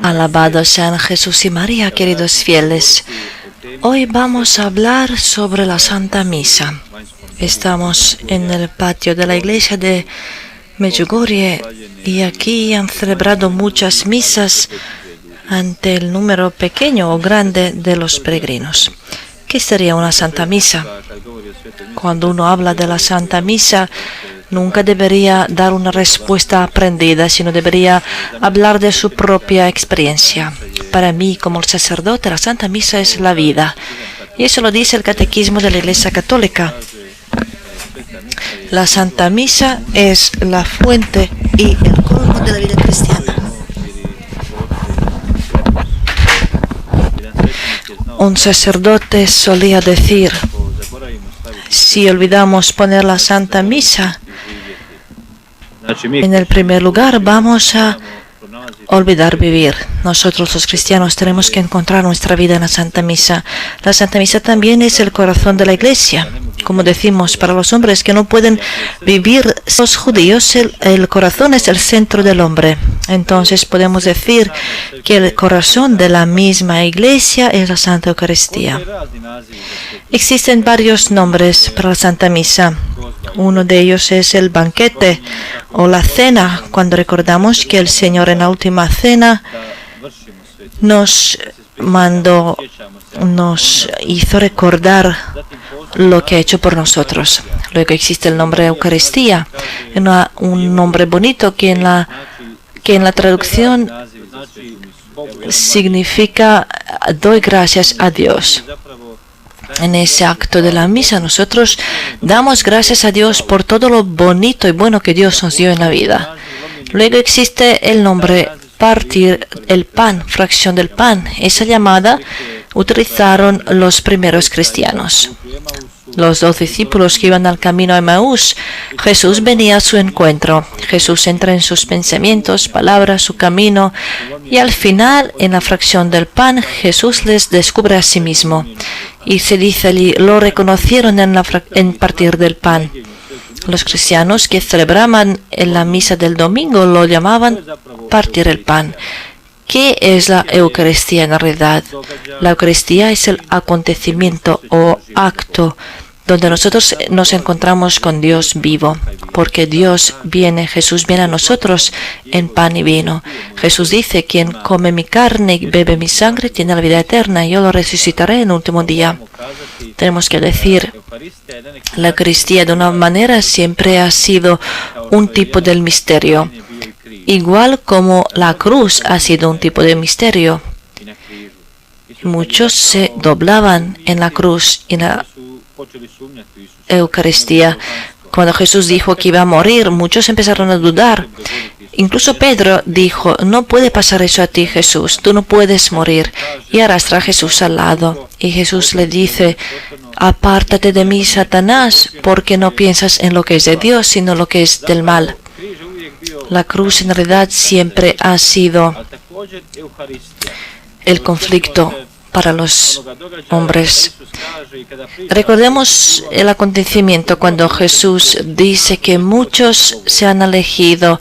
Alabados sean Jesús y María, queridos fieles. Hoy vamos a hablar sobre la Santa Misa. Estamos en el patio de la iglesia de Medjugorje y aquí han celebrado muchas misas ante el número pequeño o grande de los peregrinos. ¿Qué sería una Santa Misa? Cuando uno habla de la Santa Misa, nunca debería dar una respuesta aprendida, sino debería hablar de su propia experiencia. Para mí, como el sacerdote, la Santa Misa es la vida. Y eso lo dice el Catecismo de la Iglesia Católica. La Santa Misa es la fuente y el colmo de la vida cristiana. Un sacerdote solía decir: si olvidamos poner la Santa Misa en el primer lugar, vamos a olvidar vivir. Nosotros los cristianos tenemos que encontrar nuestra vida en la Santa Misa. La Santa Misa también es el corazón de la Iglesia. Como decimos, para los hombres que no pueden vivir los judíos, el corazón es el centro del hombre. Entonces podemos decir que el corazón de la misma Iglesia es la Santa Eucaristía. Existen varios nombres para la Santa Misa. Uno de ellos es el banquete o la cena, cuando recordamos que el Señor en la última cena nos hizo recordar lo que ha hecho por nosotros. Luego existe el nombre Eucaristía, un nombre bonito que en la traducción significa doy gracias a Dios. En ese acto de la misa nosotros damos gracias a Dios por todo lo bonito y bueno que Dios nos dio en la vida. Luego existe el nombre partir el pan, fracción del pan. Esa llamada utilizaron los primeros cristianos. Los 12 discípulos que iban al camino a Emaús, Jesús venía a su encuentro. Jesús entra en sus pensamientos, palabras, su camino, y al final, en la fracción del pan, Jesús les descubre a sí mismo. Y se dice allí, lo reconocieron en partir del pan. Los cristianos que celebraban en la misa del domingo lo llamaban partir el pan. ¿Qué es la Eucaristía en realidad? La Eucaristía es el acontecimiento o acto donde nosotros nos encontramos con Dios vivo, porque Dios viene, Jesús viene a nosotros en pan y vino. Jesús dice, quien come mi carne y bebe mi sangre tiene la vida eterna y yo lo resucitaré en el último día. Tenemos que decir, la Eucaristía de una manera siempre ha sido un tipo del misterio, igual como la cruz ha sido un tipo de misterio. Muchos se doblaban en la cruz y en la Eucaristía. Cuando Jesús dijo que iba a morir, muchos empezaron a dudar. Incluso Pedro dijo, no puede pasar eso a ti, Jesús, tú no puedes morir. Y arrastra a Jesús al lado. Y Jesús le dice, apártate de mí, Satanás, porque no piensas en lo que es de Dios, sino lo que es del mal. La cruz en realidad siempre ha sido el conflicto para los hombres. Recordemos el acontecimiento cuando Jesús dice que muchos se han elegido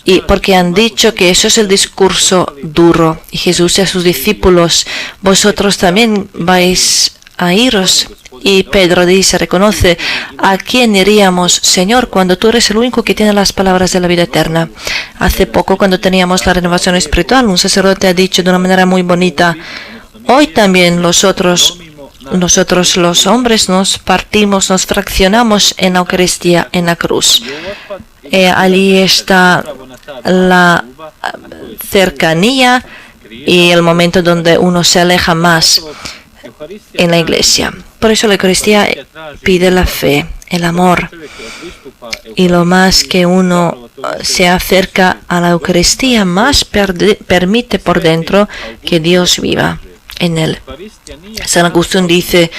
y porque han dicho que eso es el discurso duro. Y Jesús y a sus discípulos, vosotros también vais a iros. Y Pedro dice, reconoce, ¿a quién iríamos, Señor, cuando tú eres el único que tiene las palabras de la vida eterna? Hace poco, cuando teníamos la renovación espiritual, un sacerdote ha dicho de una manera muy bonita, hoy también nosotros los hombres nos partimos, nos fraccionamos en la Eucaristía, en la cruz. Allí está la cercanía y el momento donde uno se aleja más en la Iglesia. Por eso la Eucaristía pide la fe, el amor. Y lo más que uno se acerca a la Eucaristía, más permite por dentro que Dios viva en él. San Agustín dice,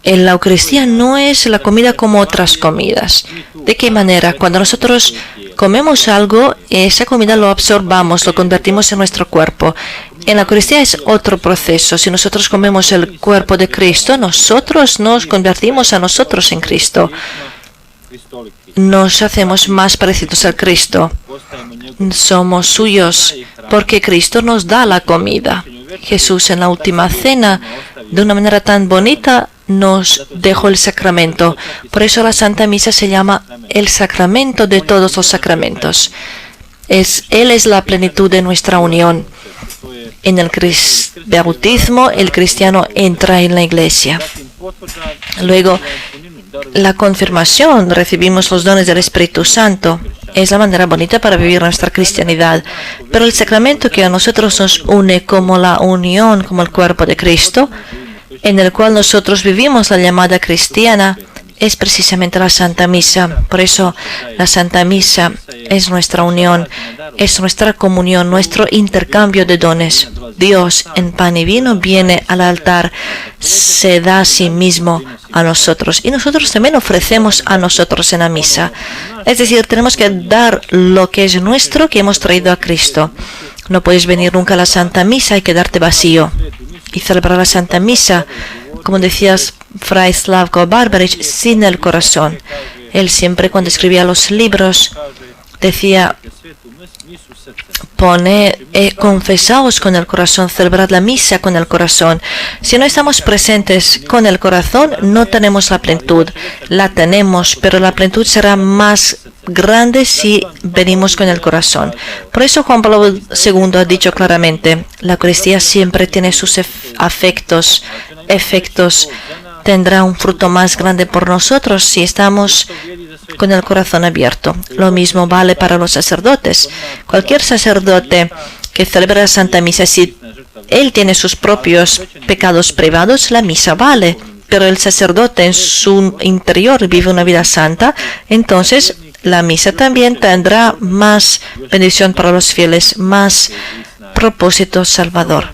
en la Eucaristía no es la comida como otras comidas. ¿De qué manera? Cuando nosotros comemos algo, esa comida lo absorbamos, lo convertimos en nuestro cuerpo. En la Eucaristía es otro proceso. Si nosotros comemos el cuerpo de Cristo, nosotros nos convertimos a nosotros en Cristo. nos hacemos más parecidos al Cristo. Somos suyos porque Cristo nos da la comida. Jesús en la última cena, de una manera tan bonita, nos dejó el sacramento. Por eso la Santa Misa se llama el sacramento de todos los sacramentos. Él es la plenitud de nuestra unión. En el bautismo, el cristiano entra en la iglesia. Luego, la confirmación, recibimos los dones del Espíritu Santo. Es la manera bonita para vivir nuestra cristianidad. Pero el sacramento que a nosotros nos une como la unión, como el cuerpo de Cristo, en el cual nosotros vivimos la llamada cristiana, es precisamente la Santa Misa. Por eso la Santa Misa es nuestra unión, es nuestra comunión, nuestro intercambio de dones. Dios en pan y vino viene al altar, se da a sí mismo a nosotros y nosotros también ofrecemos a nosotros en la misa. Es decir, tenemos que dar lo que es nuestro, que hemos traído a Cristo. No puedes venir nunca a la Santa Misa y quedarte vacío. Y celebrar la Santa Misa, como decías, Fray Slavko Barbarič, sin el corazón. Él siempre cuando escribía los libros decía, confesaos con el corazón, celebrad la misa con el corazón. Si no estamos presentes con el corazón, no tenemos la plenitud. La tenemos, pero la plenitud será más grande si venimos con el corazón. Por eso Juan Pablo II ha dicho claramente, la Eucaristía siempre tiene sus efectos, tendrá un fruto más grande por nosotros si estamos con el corazón abierto. Lo mismo vale para los sacerdotes. Cualquier sacerdote que celebra la Santa Misa, si él tiene sus propios pecados privados, la misa vale. Pero el sacerdote en su interior vive una vida santa, entonces la misa también tendrá más bendición para los fieles, más propósito salvador.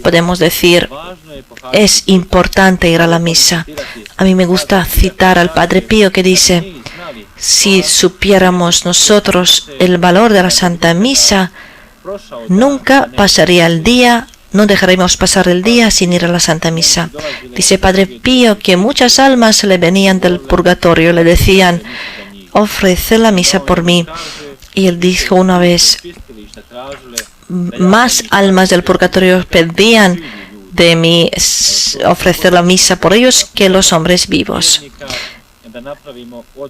Podemos decir, es importante ir a la misa. A mí me gusta citar al Padre Pío que dice, si supiéramos nosotros el valor de la Santa Misa, nunca pasaría el día, no dejaremos pasar el día sin ir a la Santa Misa. Dice Padre Pío que muchas almas le venían del purgatorio, le decían, ofrece la misa por mí. Y él dijo una vez, más almas del purgatorio pedían de mí ofrecer la misa por ellos que los hombres vivos.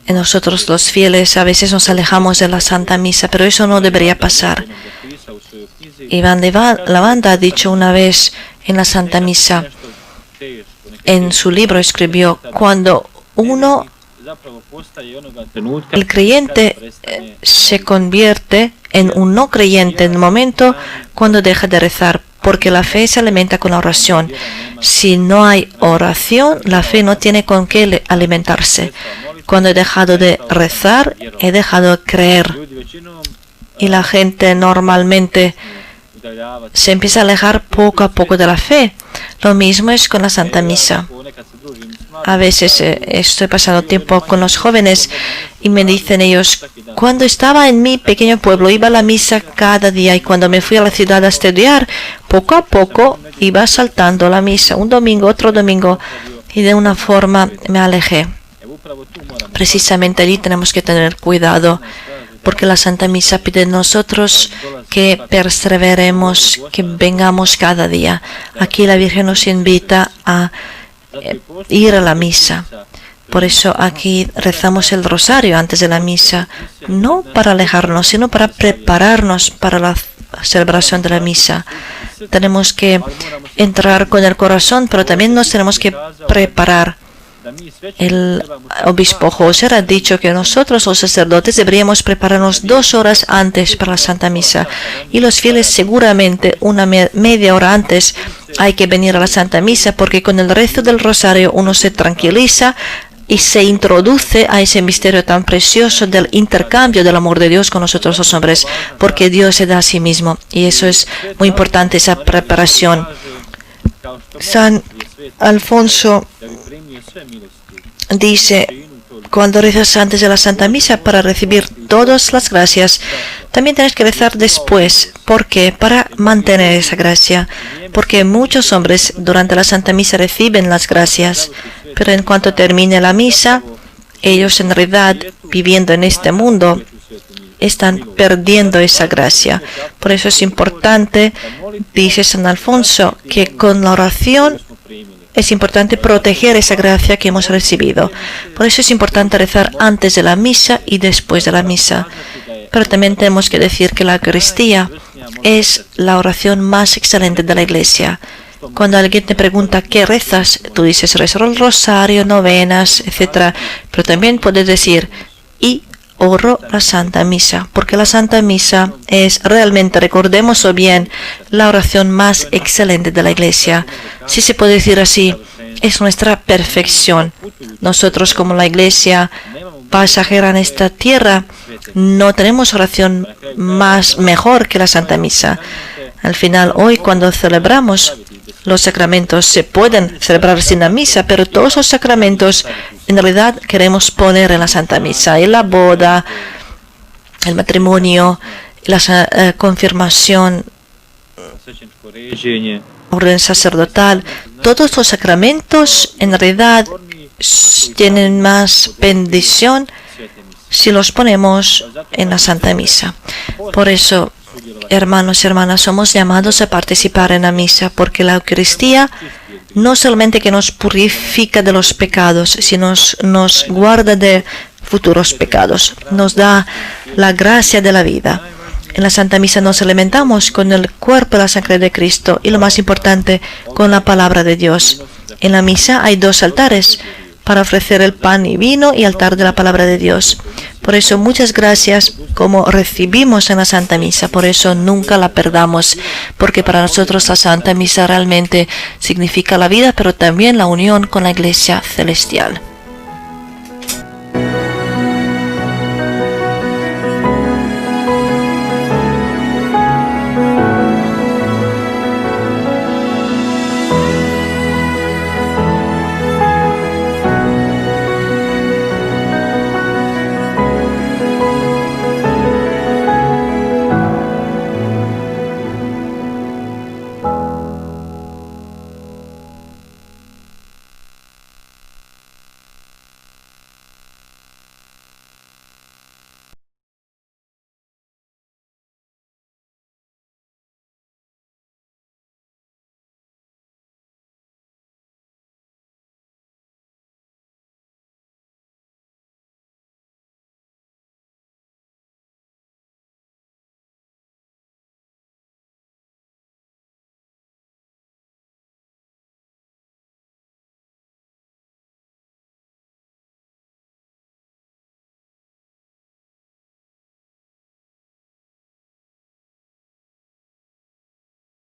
Nosotros los fieles a veces nos alejamos de la Santa Misa, pero eso no debería pasar. Iván de Lavanda ha dicho una vez en la Santa Misa, en su libro escribió, cuando el creyente se convierte en un no creyente en el momento cuando deja de rezar, porque la fe se alimenta con la oración. Si no hay oración, la fe no tiene con qué alimentarse. Cuando he dejado de rezar, he dejado de creer. Y la gente normalmente se empieza a alejar poco a poco de la fe. Lo mismo es con la Santa Misa. A veces estoy pasando tiempo con los jóvenes y me dicen ellos, cuando estaba en mi pequeño pueblo iba a la misa cada día y cuando me fui a la ciudad a estudiar, poco a poco iba saltando la misa, un domingo, otro domingo, y de una forma me alejé. Precisamente allí tenemos que tener cuidado, porque la Santa Misa pide de nosotros que perseveremos, que vengamos cada día. Aquí la Virgen nos invita a ir a la misa. Por eso aquí rezamos el rosario antes de la misa, no para alejarnos, sino para prepararnos para la celebración de la misa. Tenemos que entrar con el corazón, pero también nos tenemos que preparar. El obispo Hauser ha dicho que nosotros los sacerdotes deberíamos prepararnos 2 horas antes para la Santa Misa y los fieles seguramente una media hora antes hay que venir a la Santa Misa, porque con el rezo del rosario uno se tranquiliza y se introduce a ese misterio tan precioso del intercambio del amor de Dios con nosotros los hombres, porque Dios se da a sí mismo y eso es muy importante, esa preparación. San Alfonso dice, cuando rezas antes de la Santa Misa para recibir todas las gracias, también tienes que rezar después. ¿Por qué? Para mantener esa gracia. Porque muchos hombres durante la Santa Misa reciben las gracias, pero en cuanto termine la misa, ellos en realidad, viviendo en este mundo, están perdiendo esa gracia. Por eso es importante, dice San Alfonso, que con la oración es importante proteger esa gracia que hemos recibido. Por eso es importante rezar antes de la misa y después de la misa. Pero también tenemos que decir que la Eucaristía es la oración más excelente de la Iglesia. Cuando alguien te pregunta qué rezas, tú dices rezo el rosario, novenas, etc. Pero también puedes decir y oro la Santa Misa, porque la Santa Misa es realmente, recordemos bien, la oración más excelente de la Iglesia. Si se puede decir así, es nuestra perfección. Nosotros como la Iglesia pasajera en esta tierra, no tenemos oración mejor que la Santa Misa. Al final, hoy cuando celebramos los sacramentos, se pueden celebrar sin la misa, pero todos los sacramentos en realidad queremos poner en la Santa Misa. Y la boda, el matrimonio, la confirmación, orden sacerdotal, todos los sacramentos en realidad tienen más bendición si los ponemos en la Santa Misa. Por eso, hermanos y hermanas, somos llamados a participar en la misa, porque la Eucaristía no solamente que nos purifica de los pecados, sino nos guarda de futuros pecados, nos da la gracia de la vida. En la Santa Misa nos alimentamos con el cuerpo y la sangre de Cristo y, lo más importante, con la palabra de Dios. En la misa hay dos altares para ofrecer el pan y vino y altar de la palabra de Dios. Por eso muchas gracias como recibimos en la Santa Misa, por eso nunca la perdamos, porque para nosotros la Santa Misa realmente significa la vida, pero también la unión con la Iglesia celestial.